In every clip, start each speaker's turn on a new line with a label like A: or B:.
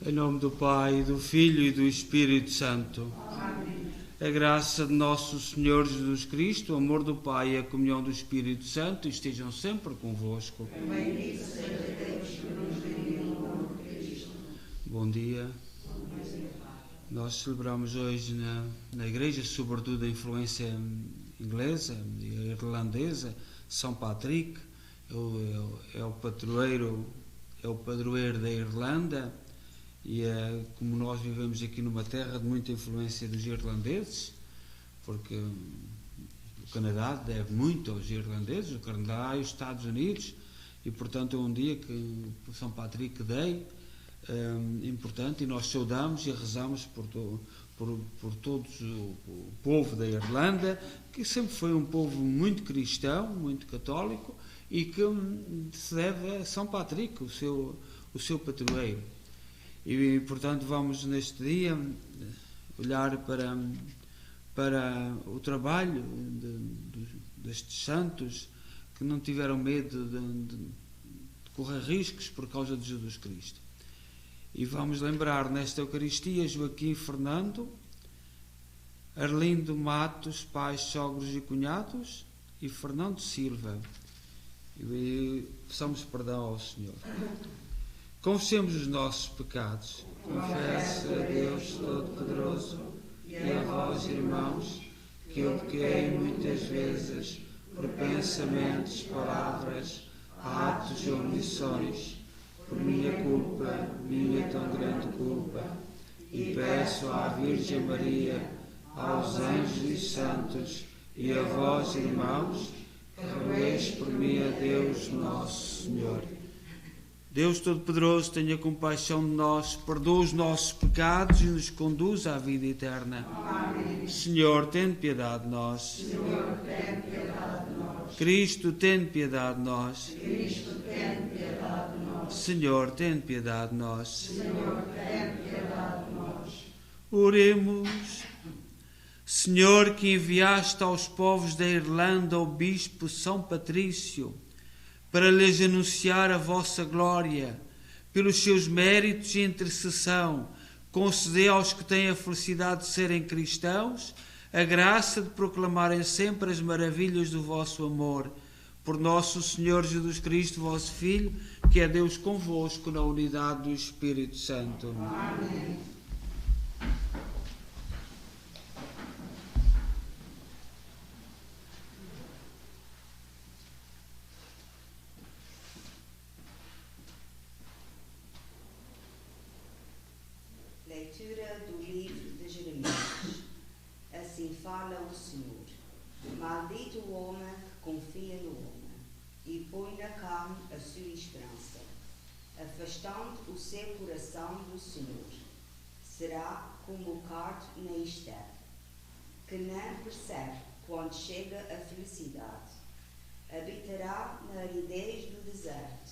A: Em nome do Pai, do Filho e do Espírito Santo.
B: Amém.
A: A graça de nosso Senhor Jesus Cristo, o amor do Pai e a comunhão do Espírito Santo estejam sempre convosco.
B: Bendito seja Deus que nos redimiu no nome de Cristo.
A: Bom dia. Nós celebramos hoje na Igreja, sobretudo a influência inglesa e irlandesa, São Patrick, é o padroeiro da Irlanda, e como nós vivemos aqui numa terra de muita influência dos irlandeses, porque o Canadá deve muito aos irlandeses, o Canadá e os Estados Unidos, e portanto é um dia que o São Patrick Day importante, e nós saudamos e rezamos por todos o povo da Irlanda, que sempre foi um povo muito cristão, muito católico, e que se deve a São Patrick, o seu padroeiro. E portanto vamos neste dia olhar para o trabalho destes santos que não tiveram medo de correr riscos por causa de Jesus Cristo. E vamos lembrar nesta Eucaristia Joaquim Fernando, Arlindo Matos, pais, sogros e cunhados, e Fernando Silva. E peçamos perdão ao Senhor. Confessemos os nossos pecados. Confesso a Deus Todo-Poderoso e a vós, irmãos, que eu pequei muitas vezes por pensamentos, palavras, atos e omissões, por minha culpa, minha tão grande culpa, e peço à Virgem Maria, aos anjos e santos, e a vós, irmãos, que rogueis por mim a Deus nosso Senhor. Deus Todo-Poderoso, tenha compaixão de nós, perdoa os nossos pecados e nos conduz à vida eterna.
B: Amém.
A: Senhor, tem piedade de nós.
B: Senhor, tem piedade de nós.
A: Cristo, tem piedade de nós.
B: Cristo, tem piedade de nós.
A: Senhor, tem piedade de nós.
B: Senhor, tem piedade de nós.
A: Oremos. Senhor, que enviaste aos povos da Irlanda o Bispo São Patrício, para lhes anunciar a vossa glória, pelos seus méritos e intercessão, concedei aos que têm a felicidade de serem cristãos a graça de proclamarem sempre as maravilhas do vosso amor. Por nosso Senhor Jesus Cristo, vosso Filho, que é Deus convosco na unidade do Espírito Santo.
B: Amém.
C: Leitura do livro de Jeremias. Assim fala o Senhor. Maldito o homem que confia no homem e põe na carne a sua esperança, afastando o seu coração do Senhor. Será como o cardo na estepe, que não percebe quando chega a felicidade. Habitará na aridez do deserto,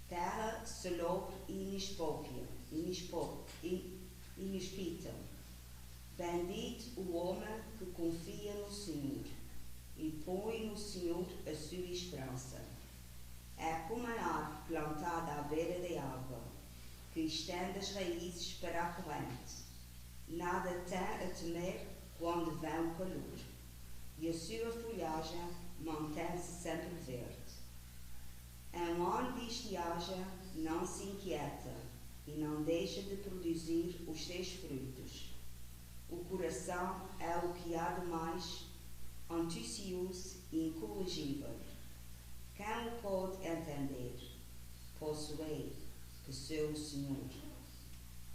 C: terra salobre e inexpita. Bendito o homem que confia no Senhor e põe no Senhor a sua esperança. É como a árvore plantada à beira da água, que estende as raízes para a corrente. Nada tem a temer quando vem o calor, e a sua folhagem mantém-se sempre verde. Em um ano de estiagem não se inquieta e não deixa de produzir os seus frutos. O coração é o que há de mais ambicioso e incorrigível. Quem o pode entender? Possuei, que sou o Senhor.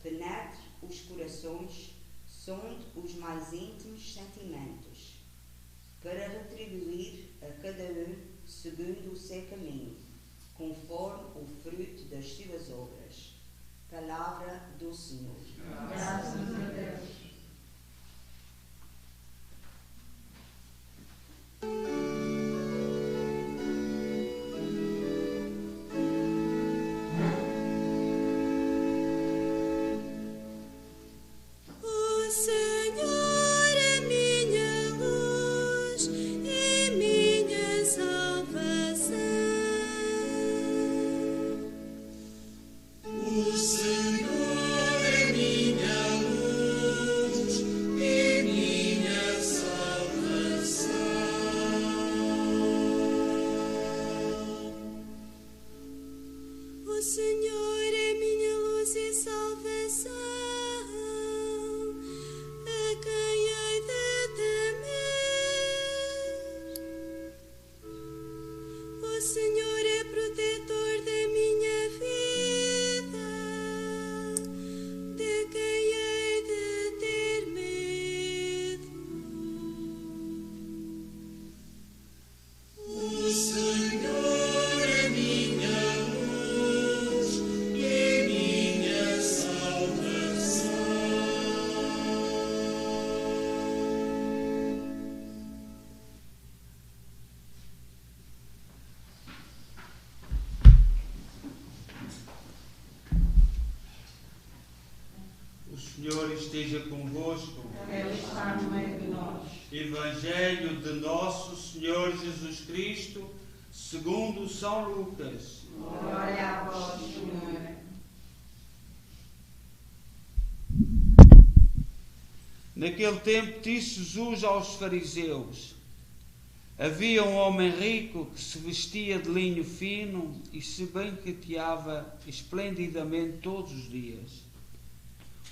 C: Penetre os corações, sonde os mais íntimos sentimentos, para retribuir a cada um segundo o seu caminho, conforme o fruto das suas obras. Palavra do Senhor.
B: Graças a Deus.
D: O Senhor é minha luz e minha salvação. O Senhor
A: Senhor esteja convosco.
B: Ele está no meio de nós.
A: Evangelho de nosso Senhor Jesus Cristo, segundo São Lucas.
B: Glória a vós, Senhor.
A: Naquele tempo disse Jesus aos fariseus: havia um homem rico que se vestia de linho fino e se banqueteava esplendidamente todos os dias.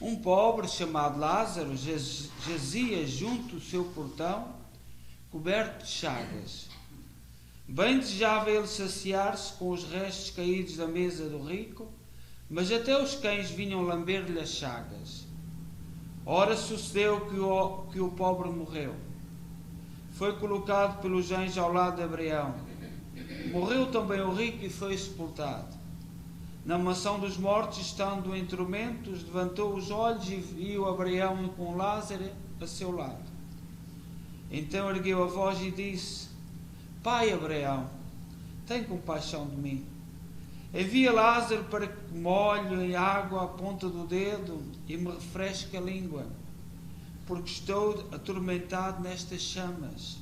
A: Um pobre chamado Lázaro jazia junto do seu portão, coberto de chagas. Bem desejava ele saciar-se com os restos caídos da mesa do rico, mas até os cães vinham lamber-lhe as chagas. Ora sucedeu que o pobre morreu. Foi colocado pelos anjos ao lado de Abraão. Morreu também o rico e foi sepultado. Na mansão dos mortos, estando em tormentos, levantou os olhos e viu Abraão com Lázaro a seu lado. Então ergueu a voz e disse: Pai Abraão, tem compaixão de mim. Envia Lázaro para que molhe em água a ponta do dedo e me refresque a língua, porque estou atormentado nestas chamas.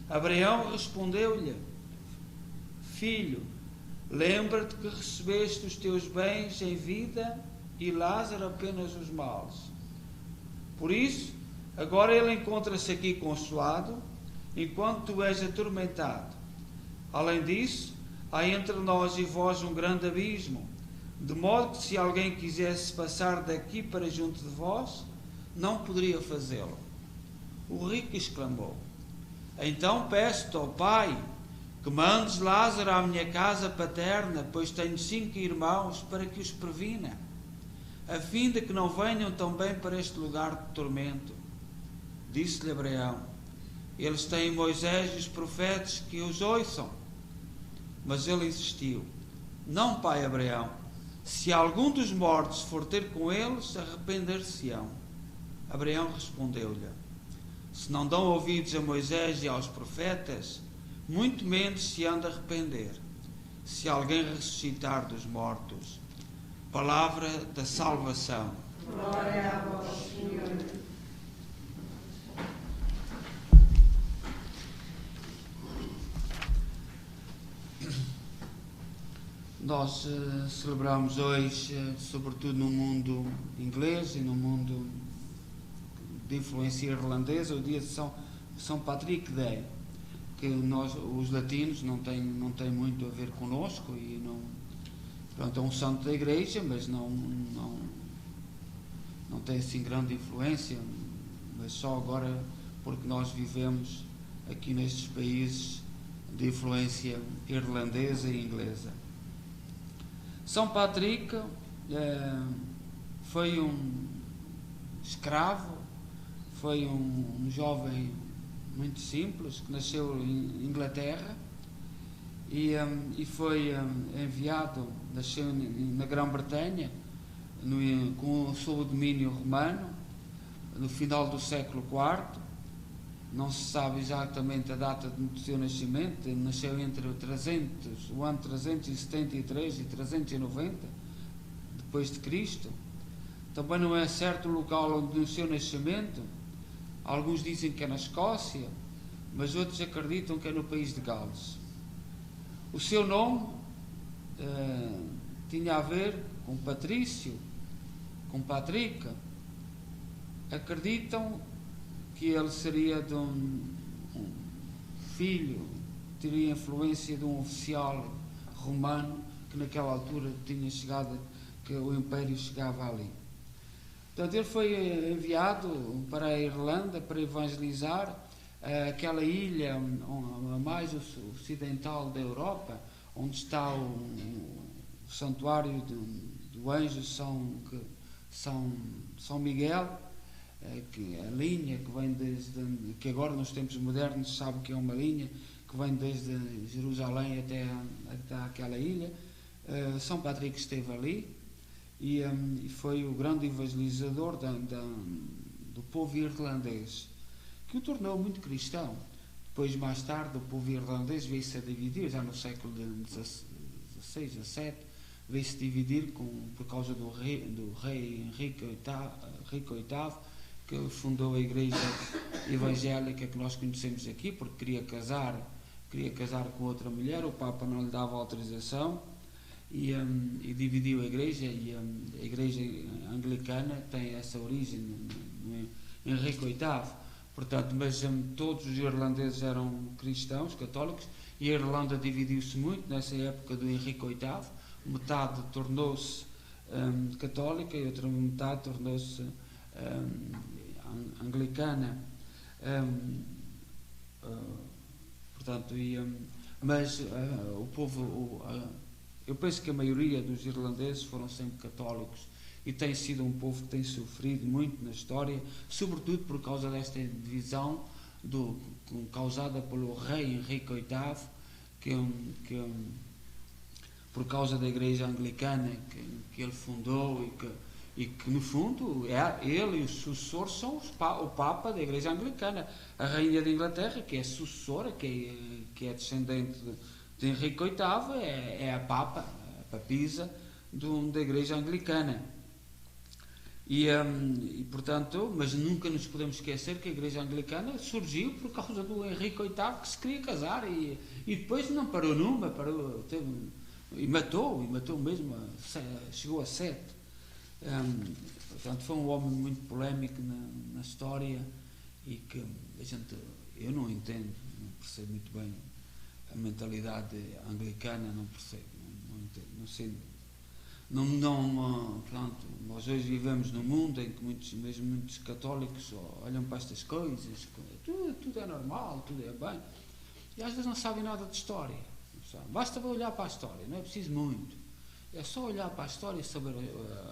A: Abraão respondeu-lhe: Filho, lembra-te que recebeste os teus bens em vida e Lázaro apenas os males. Por isso, agora ele encontra-se aqui consolado, enquanto tu és atormentado. Além disso, há entre nós e vós um grande abismo, de modo que se alguém quisesse passar daqui para junto de vós, não poderia fazê-lo. O rico exclamou: Então peço-te, ó Pai, que mandes Lázaro à minha casa paterna, pois tenho 5 irmãos, para que os previna, a fim de que não venham também para este lugar de tormento. Disse-lhe Abraão: Eles têm Moisés e os profetas, que os ouçam. Mas ele insistiu: Não, pai Abraão, se algum dos mortos for ter com eles, arrepender-se-ão. Abraão respondeu-lhe: Se não dão ouvidos a Moisés e aos profetas, muito menos se hão de arrepender, se alguém ressuscitar dos mortos. Palavra da salvação.
B: Glória a vós, Senhor.
A: Nós celebramos hoje, sobretudo no mundo inglês e no mundo de influência irlandesa, o dia de São Patrick Day, que nós, os latinos, não tem muito a ver connosco e não, pronto, é um santo da Igreja, mas não tem assim grande influência, mas só agora porque nós vivemos aqui nestes países de influência irlandesa e inglesa. São Patrick foi um escravo, foi um jovem muito simples, que nasceu em Inglaterra e foi enviado, nasceu na Grã-Bretanha, sob o domínio romano, no final do século IV. Não se sabe exatamente a data do seu nascimento, ele nasceu entre o ano 373 e 390 depois de Cristo. Também não é certo o local onde o seu nascimento. Alguns dizem que é na Escócia, mas outros acreditam que é no país de Gales. O seu nome tinha a ver com Patrício, com Patrick. Acreditam que ele seria de um filho, teria influência de um oficial romano que naquela altura tinha chegado, que o Império chegava ali. Portanto, ele foi enviado para a Irlanda para evangelizar aquela ilha mais ocidental da Europa, onde está o santuário do anjo São Miguel, que a linha que vem que agora nos tempos modernos sabe que é uma linha que vem desde Jerusalém até aquela ilha. São Patrick esteve ali e foi o grande evangelizador do povo irlandês, que o tornou muito cristão. Depois, mais tarde, o povo irlandês veio-se a dividir, já no século XVI, XVII, veio-se dividir por causa do rei Henrique VIII, que fundou a igreja evangélica que nós conhecemos aqui, porque queria casar com outra mulher, o Papa não lhe dava autorização e dividiu a igreja, e a igreja anglicana tem essa origem no Henrique VIII. Portanto, mas todos os irlandeses eram cristãos, católicos, e a Irlanda dividiu-se muito nessa época do Henrique VIII. Metade tornou-se católica e outra metade tornou-se anglicana. Portanto, mas o povo, eu penso que a maioria dos irlandeses foram sempre católicos, e tem sido um povo que tem sofrido muito na história, sobretudo por causa desta divisão causada pelo rei Henrique VIII, que por causa da igreja anglicana que ele fundou, e que no fundo ele e os sucessores são o Papa da igreja anglicana. A rainha de Inglaterra, que é sucessora, que é descendente de Henrique VIII, é a papisa da igreja anglicana. E portanto, mas nunca nos podemos esquecer que a igreja anglicana surgiu por causa do Henrique VIII, que se queria casar, e depois não parou numa, e matou mesmo, chegou a 7. Portanto, foi um homem muito polémico na história, e que eu não entendo, não percebo muito bem a mentalidade anglicana, não percebo, não entendo, não sei. Pronto, nós hoje vivemos num mundo em que muitos católicos olham para estas coisas, tudo é normal, tudo é bem, e às vezes não sabem nada de história. Basta olhar para a história, não é preciso muito, é só olhar para a história e saber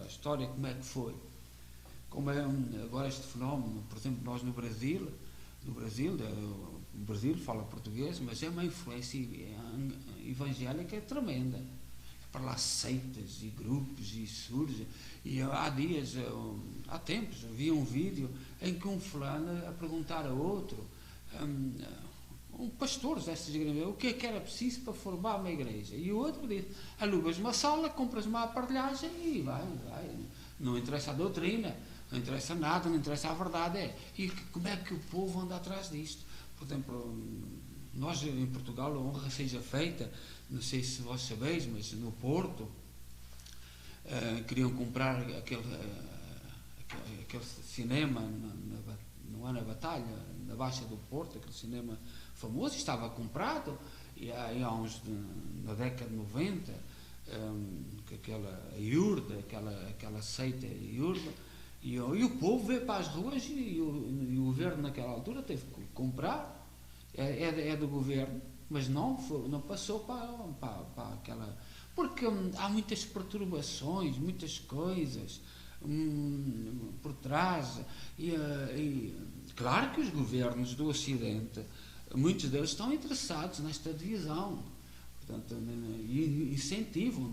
A: a história, como é que foi, como é agora este fenómeno. Por exemplo, nós no Brasil o Brasil fala português, mas é uma influência evangélica tremenda. Para lá seitas e grupos, e surge, e há tempos, vi um vídeo em que um fulano a perguntar a outro, um pastor destas igrejas, o que é que era preciso para formar uma igreja, e o outro diz, alugas uma sala, compras uma aparelhagem e vai, não interessa a doutrina, não interessa nada, não interessa a verdade, e como é que o povo anda atrás disto? Por exemplo, nós em Portugal, a honra seja feita, não sei se vós sabeis, mas no Porto queriam comprar aquele cinema, não é na Batalha, na Baixa do Porto, aquele cinema famoso, estava comprado, e há uns, na década de 90, aquela iurda, aquela seita iurda, e o povo veio para as ruas, e o governo naquela altura teve que comprar, é do governo, mas não passou para aquela... Porque há muitas perturbações, muitas coisas por trás. E claro que os governos do Ocidente, muitos deles estão interessados nesta divisão. Portanto, e incentivam.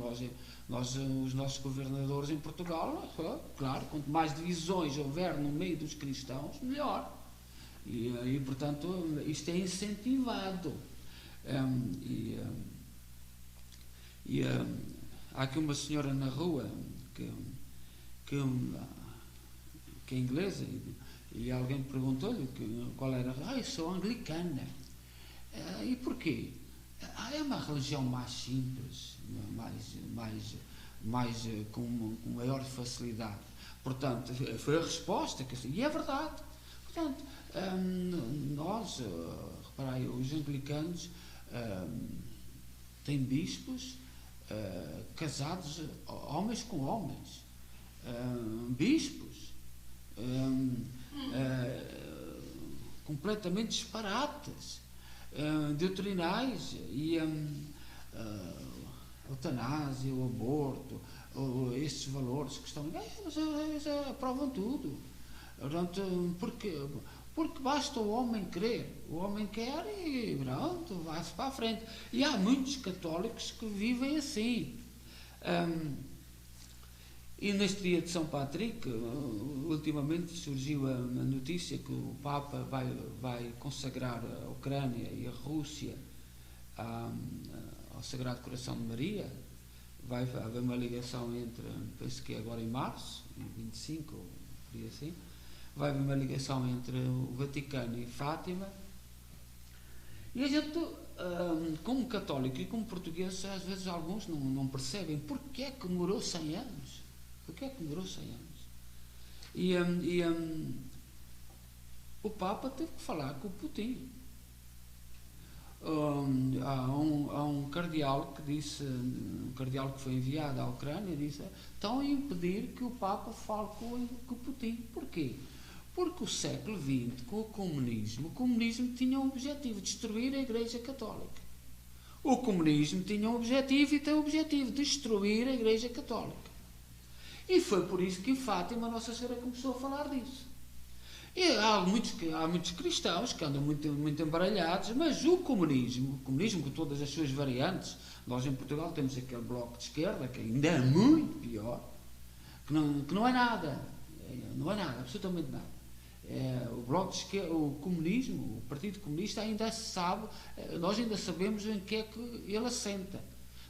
A: Os nossos governadores em Portugal, claro, quanto mais divisões houver no meio dos cristãos, melhor. E portanto, isto é incentivado. Há aqui uma senhora na rua que é inglesa, e alguém perguntou-lhe qual era. Eu sou anglicana. E porquê? É uma religião mais simples, com maior facilidade. Portanto, foi a resposta, e é verdade. Portanto, nós, reparai, os anglicanos têm bispos casados, homens com homens, bispos completamente disparates, doutrinais, e eutanásia, o aborto, estes valores que estão... Eles aprovam tudo. Portanto, porque basta o homem querer, o homem quer e pronto, vai-se para a frente. E há muitos católicos que vivem assim. E neste dia de São Patrick, ultimamente surgiu a notícia que o Papa vai consagrar a Ucrânia e a Rússia ao Sagrado Coração de Maria, vai haver uma ligação entre, penso que agora em março, em 25, ou por aí assim, vai haver uma ligação entre o Vaticano e Fátima. E a gente, como católico e como português, às vezes alguns não percebem porque é que demorou 100 anos. Porque é que demorou 100 anos? E o Papa teve que falar com o Putin. Há um cardeal que disse, um cardeal que foi enviado à Ucrânia, disse: estão a impedir que o Papa fale com o Putin. Porquê? Porque o século XX, com o comunismo tinha o objetivo de destruir a Igreja Católica. O comunismo tinha um objetivo e tem o objetivo de destruir a Igreja Católica. E foi por isso que em Fátima Nossa Senhora começou a falar disso. E há muitos cristãos que andam muito embaralhados, mas o comunismo com todas as suas variantes, nós em Portugal temos aquele bloco de esquerda, que ainda é muito pior, que não é nada, absolutamente nada. O bloco de esquerda, o comunismo, o Partido Comunista ainda se sabe, nós ainda sabemos em que é que ele assenta.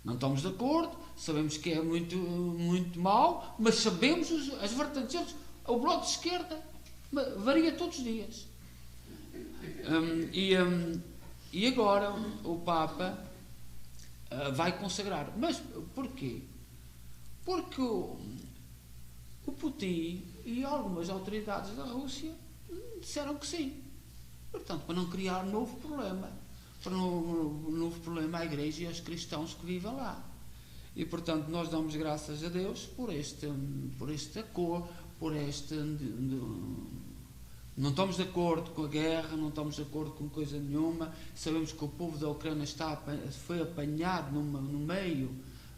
A: Não estamos de acordo, sabemos que é muito, muito mau, mas sabemos as vertentes. O bloco de esquerda varia todos os dias. E agora o Papa vai consagrar. Mas porquê? Porque o Putin e algumas autoridades da Rússia disseram que sim. Portanto, para não criar um novo problema. Para um novo problema à Igreja e aos cristãos que vivem lá. E, portanto, nós damos graças a Deus por este acordo, não estamos de acordo com a guerra, não estamos de acordo com coisa nenhuma. Sabemos que o povo da Ucrânia foi apanhado no meio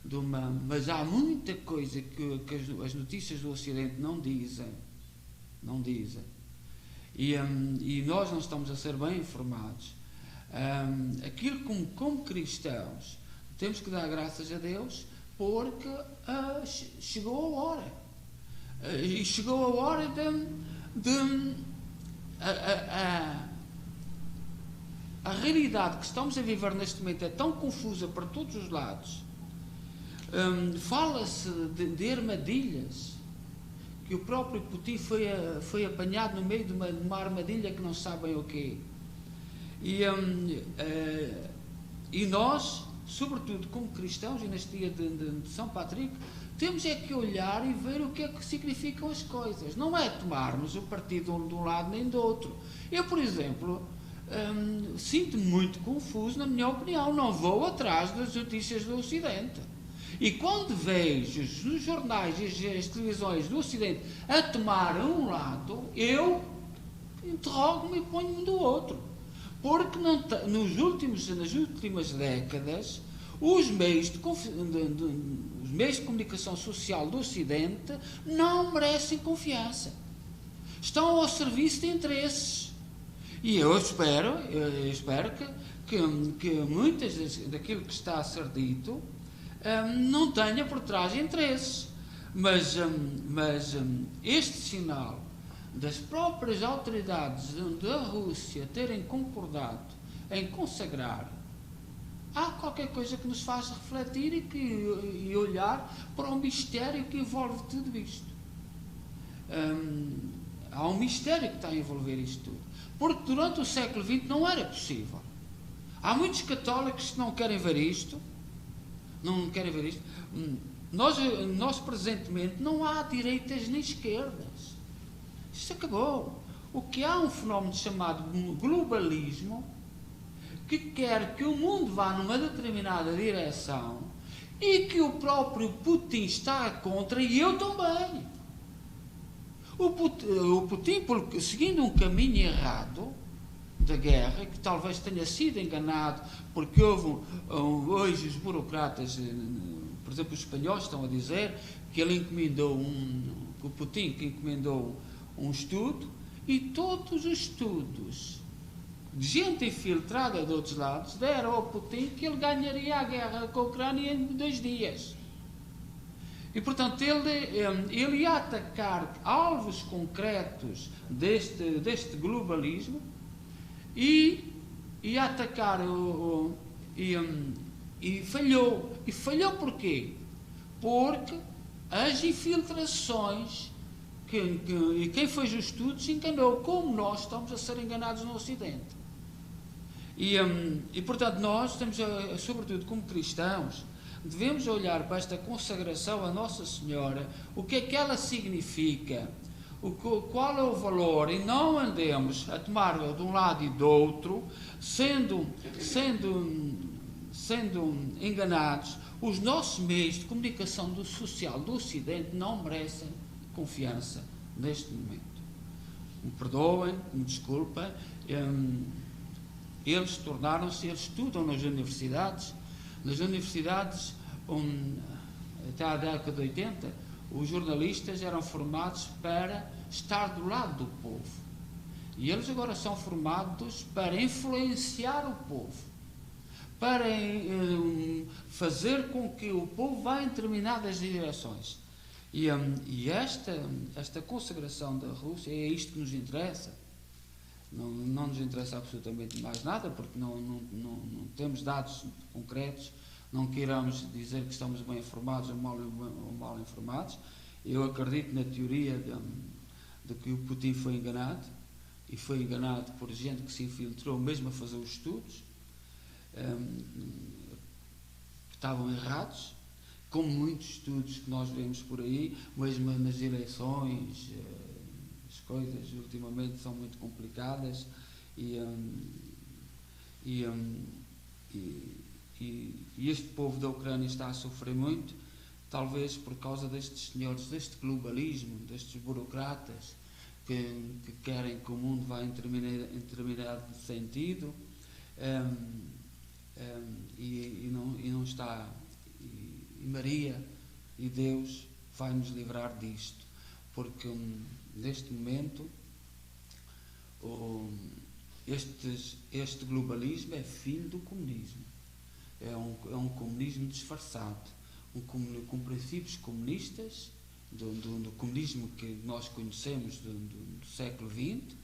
A: de uma... Mas há muita coisa que as notícias do Ocidente não dizem. E nós não estamos a ser bem informados. Aquilo como cristãos temos que dar graças a Deus, porque chegou a hora. E chegou a hora a realidade que estamos a viver neste momento é tão confusa para todos os lados. Fala-se de armadilhas, que o próprio Putin foi apanhado no meio de uma armadilha que não sabem o quê. E nós, sobretudo como cristãos, e neste dia de São Patrick, temos é que olhar e ver o que é que significam as coisas. Não é tomarmos o partido de um lado nem do outro. Eu, por exemplo, sinto-me muito confuso, na minha opinião. Não vou atrás das notícias do Ocidente. E quando vejo os jornais e as televisões do Ocidente a tomar um lado, eu interrogo-me e ponho-me do outro. Porque nas últimas décadas, os meios de comunicação social do Ocidente não merecem confiança. Estão ao serviço de interesses. E eu espero que muitas daquilo que está a ser dito não tenha por trás interesses. Mas este sinal das próprias autoridades da Rússia terem concordado em consagrar, há qualquer coisa que nos faz refletir e olhar para o mistério que envolve tudo isto. Há um mistério que está a envolver isto tudo, porque durante o século XX não era possível. Há muitos católicos que não querem ver isto. Nós presentemente não há direitas nem esquerdas. Isto acabou. O que há um fenómeno chamado globalismo, que quer que o mundo vá numa determinada direção e que o próprio Putin está contra, e eu também. O Putin, seguindo um caminho errado da guerra, que talvez tenha sido enganado, porque houve hoje os burocratas, por exemplo, os espanhóis estão a dizer que ele encomendou o Putin que encomendou um estudo, e todos os estudos de gente infiltrada de outros lados deram ao Putin que ele ganharia a guerra com a Ucrânia em 2 dias. E, portanto, ele ia atacar alvos concretos deste globalismo e ia atacar e falhou. E falhou porquê? porque as infiltrações, e quem fez os estudos se enganou, como nós estamos a ser enganados no Ocidente. E portanto, nós temos, sobretudo como cristãos, devemos olhar para esta consagração a Nossa Senhora, o que é que ela significa, qual é o valor, e não andemos a tomar de um lado e do outro, sendo enganados. Os nossos meios de comunicação social do Ocidente não merecem confiança neste momento. Me perdoem, me desculpem, eles estudam nas universidades, até à década de 80, os jornalistas eram formados para estar do lado do povo. E eles agora são formados para influenciar o povo, para fazer com que o povo vá em determinadas direções. E esta consagração da Rússia, é isto que nos interessa. Não nos interessa absolutamente mais nada, porque não temos dados concretos, não queiramos dizer que estamos bem informados ou mal informados. Eu acredito na teoria de que o Putin foi enganado, e foi enganado por gente que se infiltrou mesmo a fazer os estudos, que estavam errados, como muitos estudos que nós vemos por aí, mesmo nas eleições. As coisas ultimamente são muito complicadas e este povo da Ucrânia está a sofrer muito, talvez por causa destes senhores, deste globalismo, destes burocratas que querem que o mundo vá em determinado sentido, e não está. E Maria e Deus vai nos livrar disto, porque neste momento este globalismo é filho do comunismo. É um comunismo disfarçado, com princípios comunistas, do comunismo que nós conhecemos do século XX,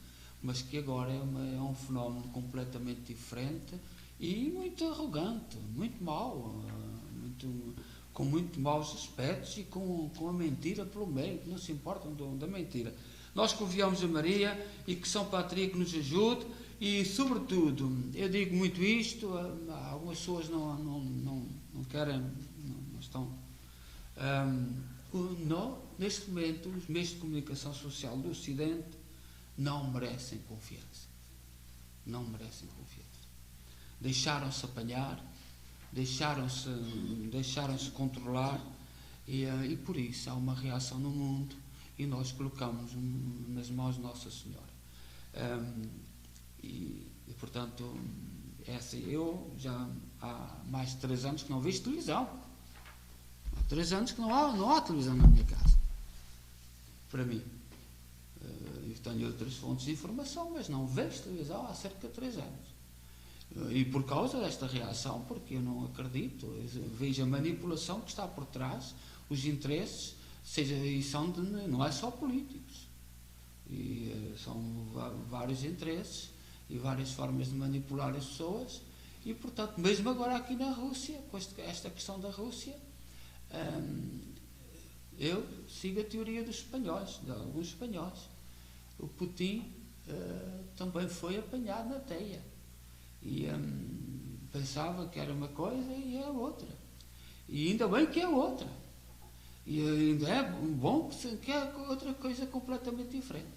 A: mas que agora é um fenómeno completamente diferente e muito arrogante, muito mau, com muito maus aspectos, e com a mentira pelo meio, que não se importam da mentira. Nós confiamos a Maria e que São Patrick nos ajude, e sobretudo, eu digo muito isto, algumas pessoas não querem, não estão. Neste momento, os meios de comunicação social do Ocidente não merecem confiança. Não merecem confiança. Deixaram-se apanhar, deixaram-se controlar, e por isso há uma reação no mundo, e nós colocamos nas mãos de Nossa Senhora. E portanto, eu já há mais de 3 anos que não vejo televisão. Há 3 anos que não há televisão na minha casa. Para mim. Eu tenho outras fontes de informação, mas não vejo televisão há cerca de 3 anos. E por causa desta reação, porque eu não acredito, eu vejo a manipulação que está por trás, os interesses, não é só políticos, e são vários interesses e várias formas de manipular as pessoas, e portanto, mesmo agora aqui na Rússia, com esta questão da Rússia, eu sigo a teoria dos espanhóis, de alguns espanhóis. O Putin também foi apanhado na teia. E pensava que era uma coisa e é outra. E ainda bem que é outra. E ainda é bom que é outra coisa completamente diferente.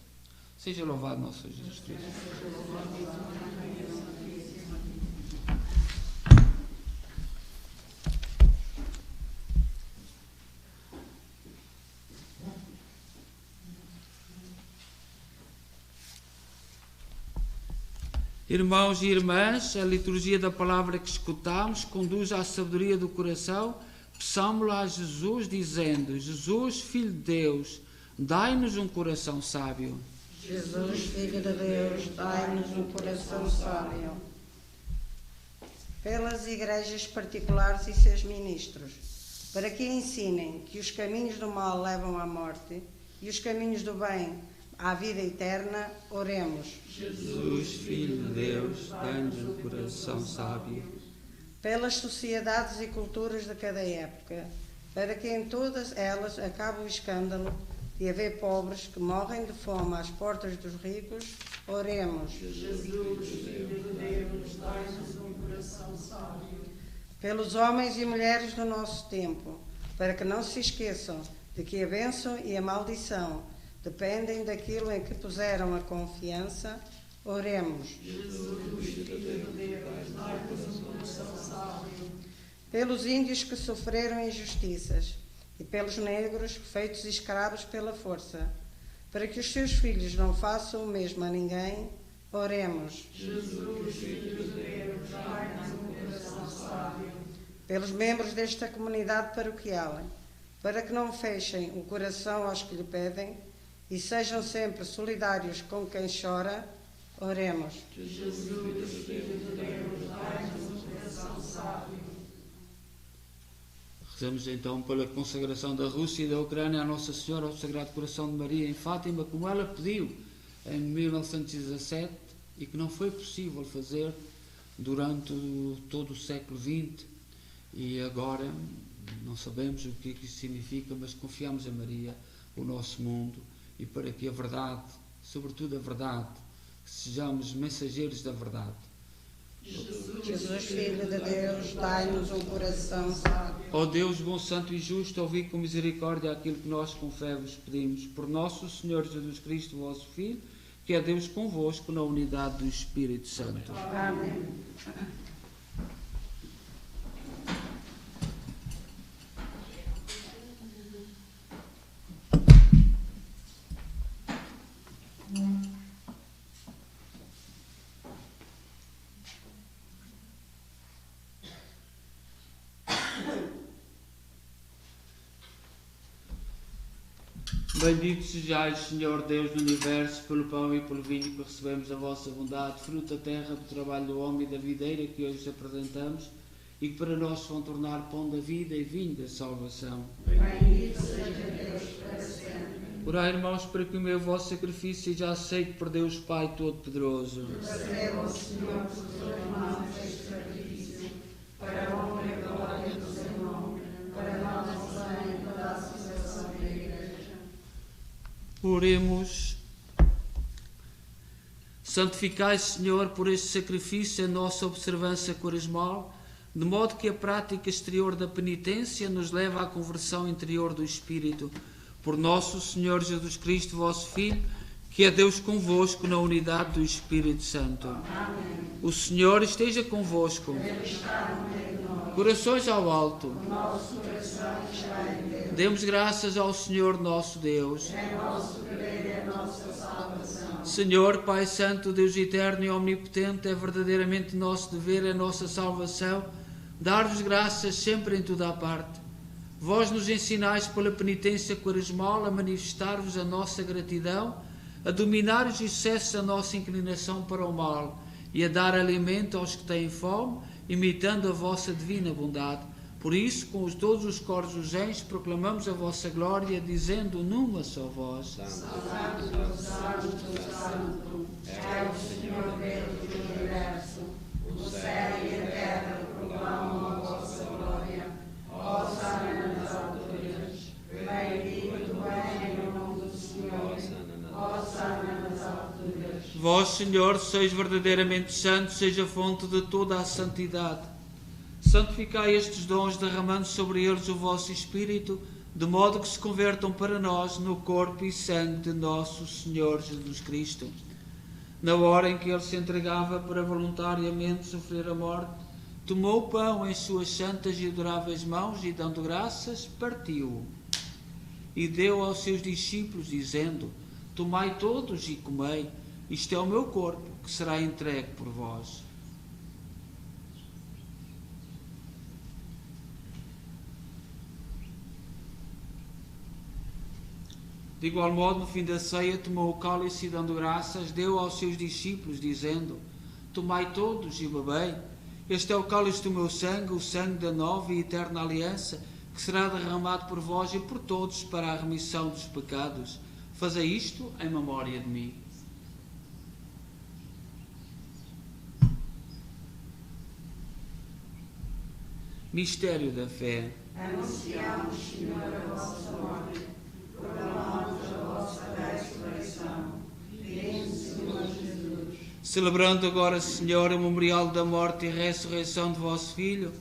A: Seja louvado nosso Jesus Cristo. Irmãos e irmãs, a liturgia da palavra que escutamos conduz à sabedoria do coração. Peçamo-la a Jesus, dizendo: Jesus, Filho de Deus, dai-nos um coração sábio.
B: Jesus, Filho de Deus, dai-nos um coração sábio. Pelas igrejas particulares e seus ministros, para que ensinem que os caminhos do mal levam à morte e os caminhos do bem à vida eterna, oremos.
A: Jesus, Filho de Deus, dai-nos um coração sábio.
B: Pelas sociedades e culturas de cada época, para que em todas elas acabe o escândalo de haver pobres que morrem de fome às portas dos ricos. Oremos.
E: Jesus, Filho de Deus, dai-nos um coração sábio.
B: Pelos homens e mulheres do nosso tempo, para que não se esqueçam de que a bênção e a maldição dependem daquilo em que puseram a confiança. Oremos.
E: Jesus, Filho de Deus, dai-nos um coração sábio.
B: Pelos índios que sofreram injustiças e pelos negros feitos escravos pela força, para que os seus filhos não façam o mesmo a ninguém. Oremos.
E: Jesus, Filho de Deus, dai-nos um coração sábio.
B: Pelos membros desta comunidade paroquial, para que não fechem o coração aos que lhe pedem e sejam sempre solidários com quem chora. Oremos.
E: Jesus, Filho de Deus, dai-nos um coração sábio.
A: Rezamos então pela consagração da Rússia e da Ucrânia à Nossa Senhora, ao Sagrado Coração de Maria em Fátima, como ela pediu em 1917 e que não foi possível fazer durante todo o século XX. E agora não sabemos o que isso significa, mas confiamos em Maria, o nosso mundo, e para que a verdade, sobretudo a verdade, que sejamos mensageiros da verdade.
B: Jesus, Filho de Deus, dai-nos um coração sábio.
A: Ó Deus, bom, santo e justo, ouvi com misericórdia aquilo que nós com fé vos pedimos. Por nosso Senhor Jesus Cristo, vosso Filho, que é Deus convosco na unidade do Espírito Santo.
B: Amém.
A: Bendito sejais, Senhor Deus do Universo, pelo pão e pelo vinho que recebemos a vossa bondade, fruto da terra, do trabalho do homem e da videira que hoje vos apresentamos, e que para nós vão tornar pão da vida e vinho da salvação.
E: Bendito seja Deus para sempre.
A: Orai, irmãos, para que o meu vosso sacrifício seja aceito por Deus Pai Todo-Poderoso.
E: Receba, Senhor, por suas mãos este sacrifício, para a honra e glória do seu nome, para a nossa e toda a associação da Igreja.
A: Oremos. Santificai, Senhor, por este sacrifício a nossa observância quaresmal, de modo que a prática exterior da penitência nos leve à conversão interior do Espírito. Por nosso Senhor Jesus Cristo, vosso Filho, que é Deus convosco na unidade do Espírito Santo.
E: Amém.
A: O Senhor esteja convosco.
E: Ele está no meio de nós.
A: Corações ao alto.
E: O nosso coração está em Deus.
A: Demos graças ao Senhor nosso Deus.
E: É nosso querer e é nossa salvação.
A: Senhor, Pai Santo, Deus eterno e omnipotente, é verdadeiramente nosso dever, é nossa salvação, dar-vos graças sempre em toda a parte. Vós nos ensinais pela penitência quaresmal a manifestar-vos a nossa gratidão, a dominar os excessos da nossa inclinação para o mal e a dar alimento aos que têm fome, imitando a vossa divina bondade. Por isso, com todos os coros dos anjos, proclamamos a vossa glória, dizendo numa só voz:
E: Santo, Santo, Santo, é o Senhor Deus do universo. O céu e a terra proclamam a vossa glória. Ó Sana nas alturas, bendito é o nome do Senhor. Ó Sana nas alturas.
A: Vós, Senhor, sois verdadeiramente santo, seja a fonte de toda a santidade. Santificai estes dons, derramando sobre eles o vosso Espírito, de modo que se convertam para nós no corpo e sangue de nosso Senhor Jesus Cristo. Na hora em que ele se entregava para voluntariamente sofrer a morte, tomou o pão em suas santas e adoráveis mãos e, dando graças, partiu-o. E deu aos seus discípulos, dizendo: Tomai todos e comei, isto é o meu corpo, que será entregue por vós. De igual modo, no fim da ceia, tomou o cálice e, dando graças, deu aos seus discípulos, dizendo: Tomai todos e bebei. Este é o cálice do meu sangue, o sangue da nova e eterna aliança, que será derramado por vós e por todos para a remissão dos pecados. Fazei isto em memória de mim. Mistério da fé.
E: Anunciamos, Senhor, a vossa morte, proclamamos a vossa ressurreição. Vinde, Senhor Jesus.
A: Celebrando agora, Senhor, o memorial da morte e ressurreição de vosso Filho,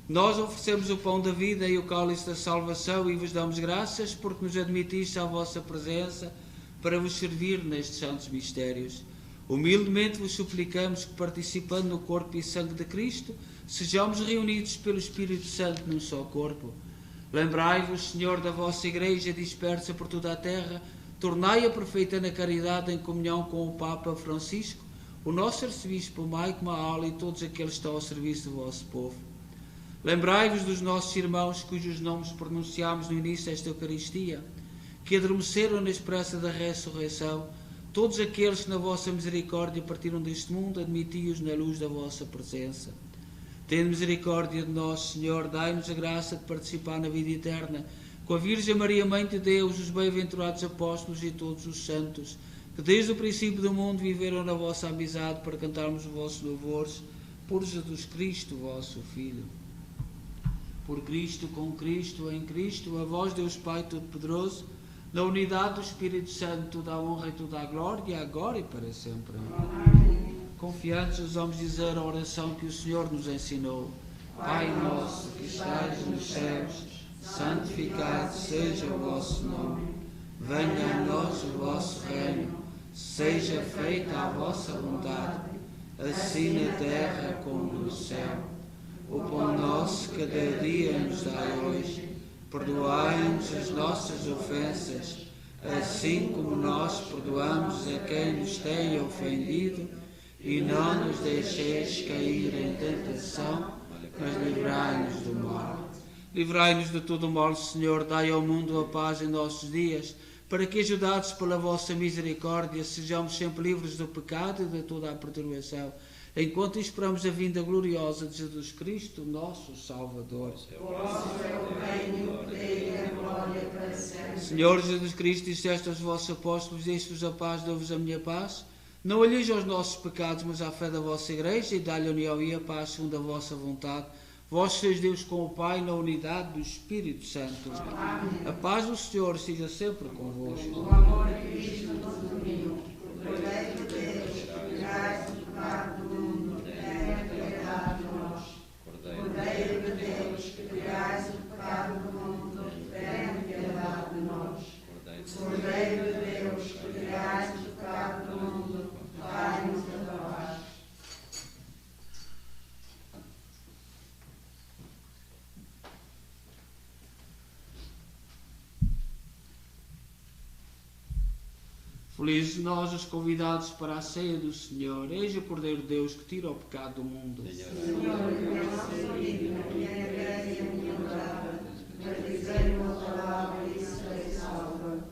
A: nós oferecemos o pão da vida e o cálice da salvação e vos damos graças porque nos admitiste à vossa presença para vos servir nestes santos mistérios. Humildemente vos suplicamos que, participando no corpo e sangue de Cristo, sejamos reunidos pelo Espírito Santo num só corpo. Lembrai-vos, Senhor, da vossa Igreja dispersa por toda a terra, tornai-a perfeita na caridade em comunhão com o Papa Francisco, o nosso arcebispo Maico Maala e todos aqueles que estão ao serviço do vosso povo. Lembrai-vos dos nossos irmãos cujos nomes pronunciámos no início desta Eucaristia, que adormeceram na esperança da ressurreição, todos aqueles que na vossa misericórdia partiram deste mundo, admiti-os na luz da vossa presença. Tende misericórdia de nós, Senhor, dai-nos a graça de participar na vida eterna, com a Virgem Maria, Mãe de Deus, os bem-aventurados apóstolos e todos os santos, que desde o princípio do mundo viveram na vossa amizade para cantarmos os vossos louvores, por Jesus Cristo, vosso Filho. Por Cristo, com Cristo, em Cristo, a vós, Deus Pai Todo-Poderoso, na unidade do Espírito Santo, toda a honra e toda a glória, agora e para sempre. Amém. Confiantes, vamos dizer a oração que o Senhor nos ensinou. Pai nosso que estais nos céus, santificado seja o vosso nome. Venha a nós o vosso reino. Seja feita a vossa vontade, assim na terra como no céu. O pão nosso cada dia nos dai hoje. Perdoai-nos as nossas ofensas, assim como nós perdoamos a quem nos tem ofendido, e não nos deixeis cair em tentação, mas livrai-nos do mal. Livrai-nos de todo o mal, Senhor, dai ao mundo a paz em nossos dias, para que, ajudados pela vossa misericórdia, sejamos sempre livres do pecado e de toda a perturbação, enquanto esperamos a vinda gloriosa de Jesus Cristo, nosso Salvador. Senhor Jesus Cristo, disseste aos vossos apóstolos, deixe-vos a paz, dou-vos a minha paz. Não olheis aos nossos pecados, mas à fé da vossa Igreja, e dá-lhe a união e a paz segundo a vossa vontade. Vós sois Deus com o Pai, na unidade do Espírito Santo. Amém. A paz do Senhor seja sempre convosco.
E: O amor de Cristo nos uniu. Cordeiro de Deus, que tirais o pecado do mundo, tenha piedade de nós. Cordeiro de Deus, que tirais o pecado do mundo, tenha piedade de nós. Cordeiro de Deus, que tirais o pecado do mundo, dai-nos a paz.
A: Felizes nós, os convidados para a ceia do Senhor. Eis o Cordeiro de Deus que tira o pecado do mundo.
E: Senhor, eu não sou digno que entregues a minha morada, mas dizei uma palavra e serei salva.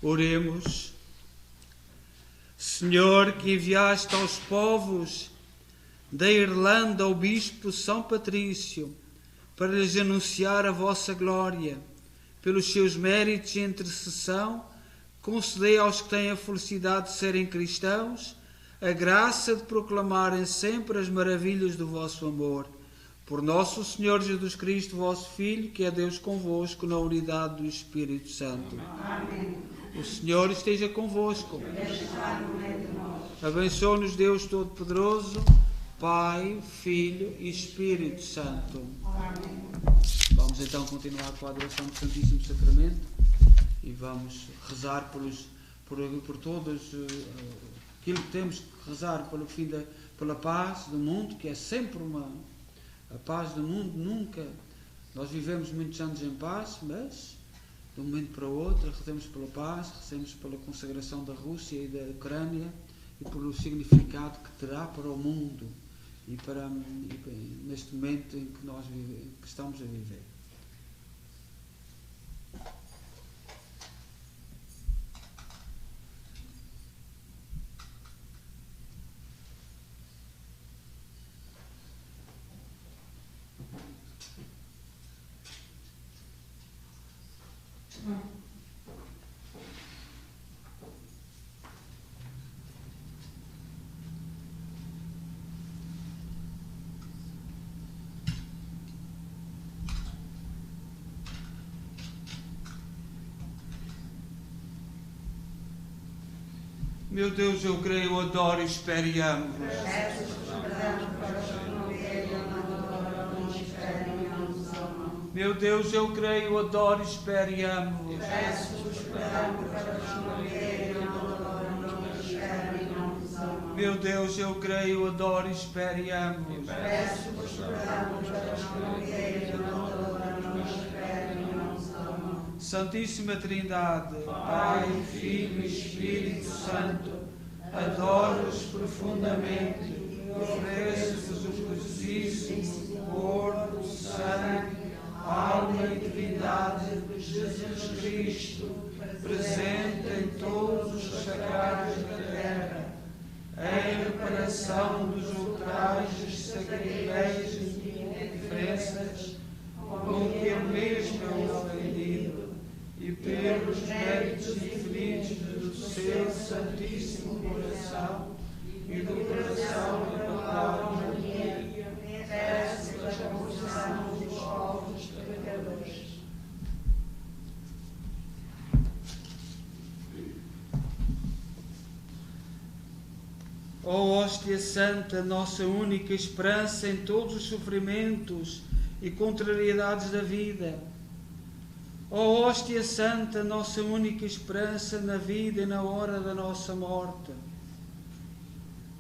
A: Oremos. Senhor, que enviaste aos povos da Irlanda o bispo São Patrício para lhes anunciar a vossa glória, pelos seus méritos e intercessão, concedei aos que têm a felicidade de serem cristãos a graça de proclamarem sempre as maravilhas do vosso amor. Por nosso Senhor Jesus Cristo, vosso Filho, que é Deus convosco, na unidade do Espírito Santo.
B: Amém.
A: O Senhor esteja convosco. Abençoe-nos Deus Todo-Poderoso, Pai, Filho e Espírito Santo.
B: Amém.
A: Vamos então continuar com a adoração do Santíssimo Sacramento e vamos rezar por todos aquilo que temos que rezar pelo fim pela paz do mundo, que é sempre a paz do mundo. Nunca nós vivemos muitos anos em paz, mas de um momento para o outro rezemos pela paz, rezemos pela consagração da Rússia e da Ucrânia e pelo significado que terá para o mundo e neste momento em que nós que estamos a viver. Meu Deus, eu creio, adoro e espero e amo-vos. Meu Deus, eu creio, adoro e espero e amo-vos. Meu Deus, eu creio, adoro e espero e amo-vos. Santíssima Trindade, Pai, Filho e Espírito Santo, adoro-vos profundamente e ofereço-vos o crucifixo, corpo, sangue, alma e divindade de Jesus Cristo, presente em todos os sagrados da terra, em reparação dos ultrajes, sacrilégios e indiferenças com que eu mesmo é ofendido, e pelos méritos infinitos do seu Santíssimo Coração e do coração imaculado de Maria, peço pela conversão dos povos pecadores. Ó hóstia santa, nossa única esperança em todos os sofrimentos e contrariedades da vida. Ó hóstia santa, nossa única esperança na vida e na hora da nossa morte.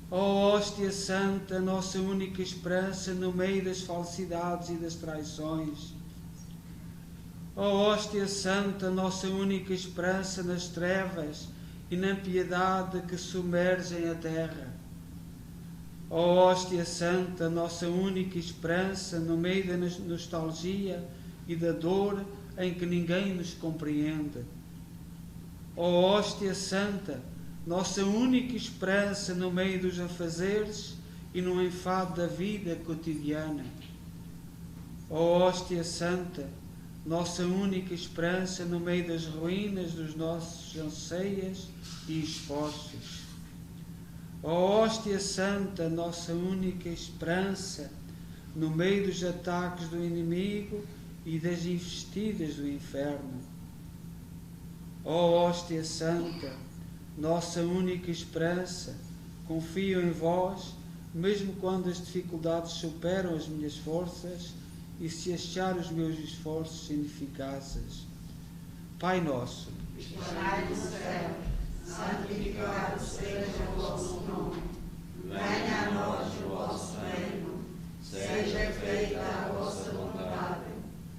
A: Ó hóstia santa, nossa única esperança no meio das falsidades e das traições. Ó hóstia santa, nossa única esperança nas trevas e na impiedade que submergem a terra. Ó hóstia santa, nossa única esperança no meio da nostalgia e da dor em que ninguém nos compreende. Ó hóstia santa, nossa única esperança no meio dos afazeres e no enfado da vida cotidiana. Ó hóstia santa, nossa única esperança no meio das ruínas dos nossos anseios e esforços. Ó hóstia santa, nossa única esperança no meio dos ataques do inimigo e das investidas do inferno. Ó hóstia santa, nossa única esperança, confio em vós, mesmo quando as dificuldades superam as minhas forças e se achar os meus esforços ineficazes. Pai nosso,
E: que estais no céu, santificado seja o vosso nome. Venha a nós o vosso reino. Seja feita a vossa vontade,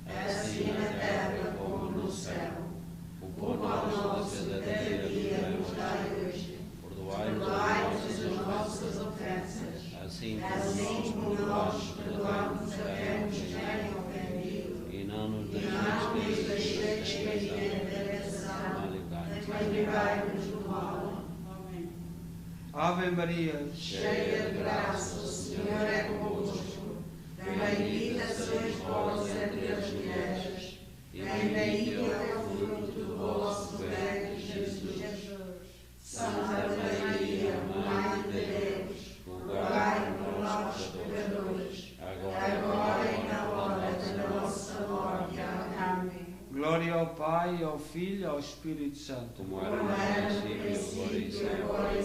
E: assim na terra como no céu. O pão nosso de cada dia nos dai hoje. Perdoai-nos as nossas ofensas, assim como nós perdoamos a quem nos tem ofendido. E não nos deixeis cair em tentação, mas
A: Ave Maria,
E: cheia de graça, o Senhor é convosco. Bendita sois vós entre as mulheres, e bendito é o fruto do vosso ventre, Jesus. Santa Maria, Mãe de Deus, rogai por nós, pecadores, agora e na hora da nossa morte. Amém.
A: glória ao Pai, ao Filho e ao Espírito Santo.
E: Como era no princípio, agora e